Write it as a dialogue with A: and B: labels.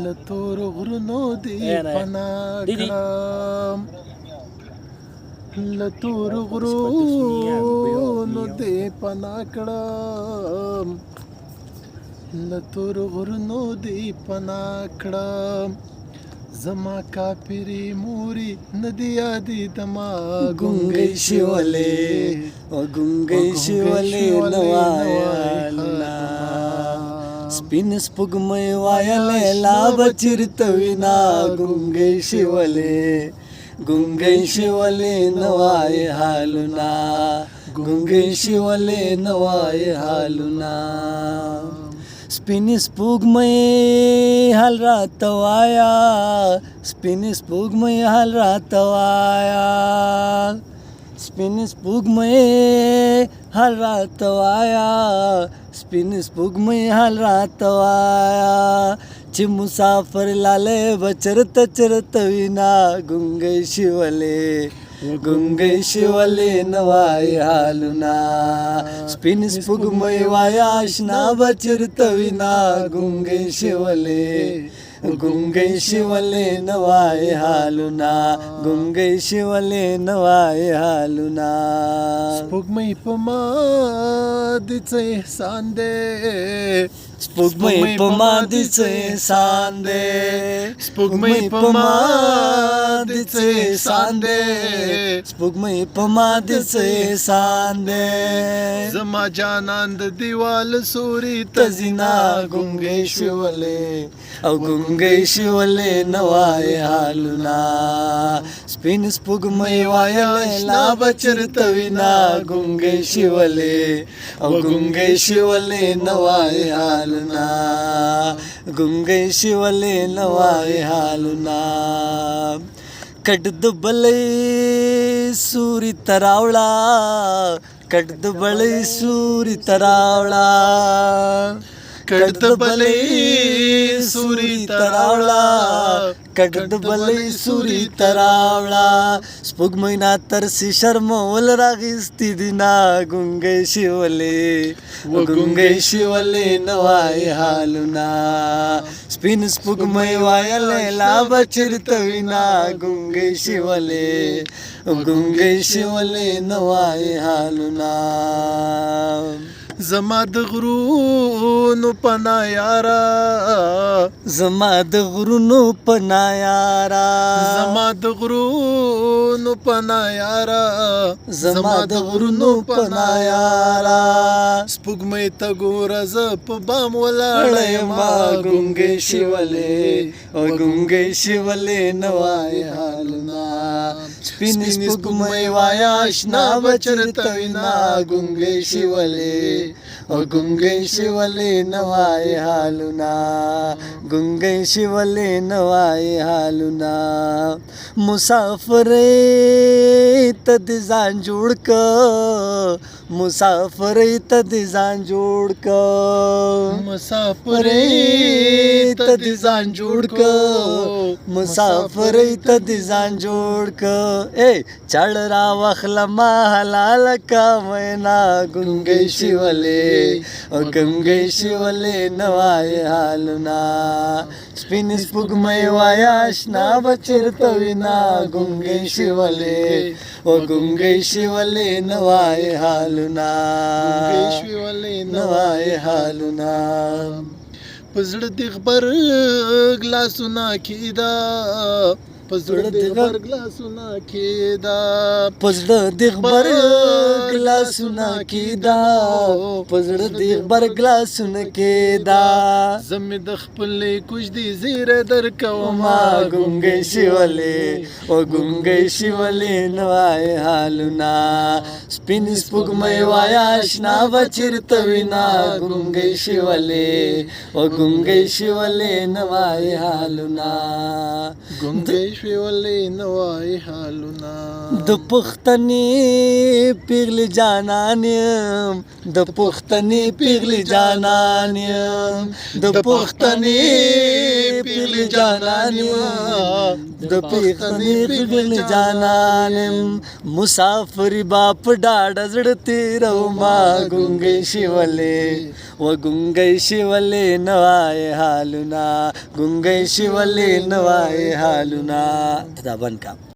A: لتور غرونو دی پناه کړم لتور غرونو دی پناه کړم لتور غرونو دی پناه کړم زما کافری موري ندی یادی دما
B: ګونګی شولې او ګونګی شولې نوایا سپین سپوږمۍ وایلې لا بچرته وینا ګونګی شولې ګونګی شولې نوای حالونه ګونګی شولې نوای حالونه سپین سپوږمۍ حال راته وایا سپین سپوږمۍ حال راته وایا سپین سپوږمۍ حال راته وایا سپین سپوږمۍ حال راته وایا چې مسافر لاله بچرته چرته وینا ګونګی شولې ګونګی شولې نوای حالونه سپین سپوږمۍ وایا اشنا بچرته وینا ګونګی شولې ګونګی شولې نوای حالونه ګونګی شولې نوای حالونه
A: سپوږمۍ په ما د څه احسان دی
B: سپوږمۍ په ما د څه احسان دی
A: سپوږمۍ په ما د څه احسان دی
B: سپوږمۍ په ما د څه احسان دی
A: زما جانان د دیوال سوري
B: تزینا ګونګی شولې او ګونګی شولې نوای حالونه سپین سپوږمۍ وایلې لا بچرته وینا ګونګی شولې او ګونګی شولې نوای حالونه ګونګی شولې نوای حالونه کډ د بلې سوري تراوړه کډ د بلې سوري تراوړه
A: کډ د بلې سوري تراوړه
B: کډ د بلې سوري تراوړه سپوږمۍ نا ترسي شرمول راغستې دینا ګونګی شولې ګونګی شولې نوای حالونه سپین سپوږمۍ وایلې لا بچرته وینا ګونګی شولې ګونګی شولې نوای حالونه
A: زما د غرونو پناه یارا
B: زما د غرونو پناه یارا
A: زما د غرونو پناه یارا
B: زما د غرونو پناه یارا
A: سپوږمۍ ته ګوره زه په بام ولاړه یمه
B: ګونګی شولې او ګونګی شولې نوای حالونه سپین سپوږمۍ وایا اشنا بچرته وینا ګونګی شولې او ګونګی شولې نوای حالونه ګونګی شولې نوای حالونه مسافرې ته د ځان جوړ که مسافرې ته د ځان جوړ که
A: مسافرې
B: ته د ځان جوړ که مسافرې ته د ځان جوړ که ای چړ را واخلما حلال کا مینا ګونګی شولې او ګونګی شولې نوای حالونه سپین سپوږمۍ وایا اشنا بچرته وینا ګونګی شولې او ګونګی شولې نوای حالونه نوای حالونه
A: په زړه د غبرګلاسونه کېده په زړه د غبرګلاسونه کېده
B: په زړه د غبرګلاسونه کېده په زړه د غبرګلاسونه کېده
A: زه مې د خپلې کوژدې زیره درکومه
B: ګونګی شولې او ګونګی شولې نوای حالونه سپین سپوږمۍ وایا اشنا بچرته وینا ګونګی شولې او ګونګی شولې نوای حالونه
A: ګونګی شولې نوای حالونه
B: د پښتنې پیغلې جانان یم د پښتنې پیغلې جانان یم د پښتنې پیغلې दपीखनी बिन जानाने मुसाफरी बाप डाड जडती रहुमा गुंगे शिवले व गुंगे शिवले नवाए हालुना गुंगे शिवले नवाए हालुना. बन का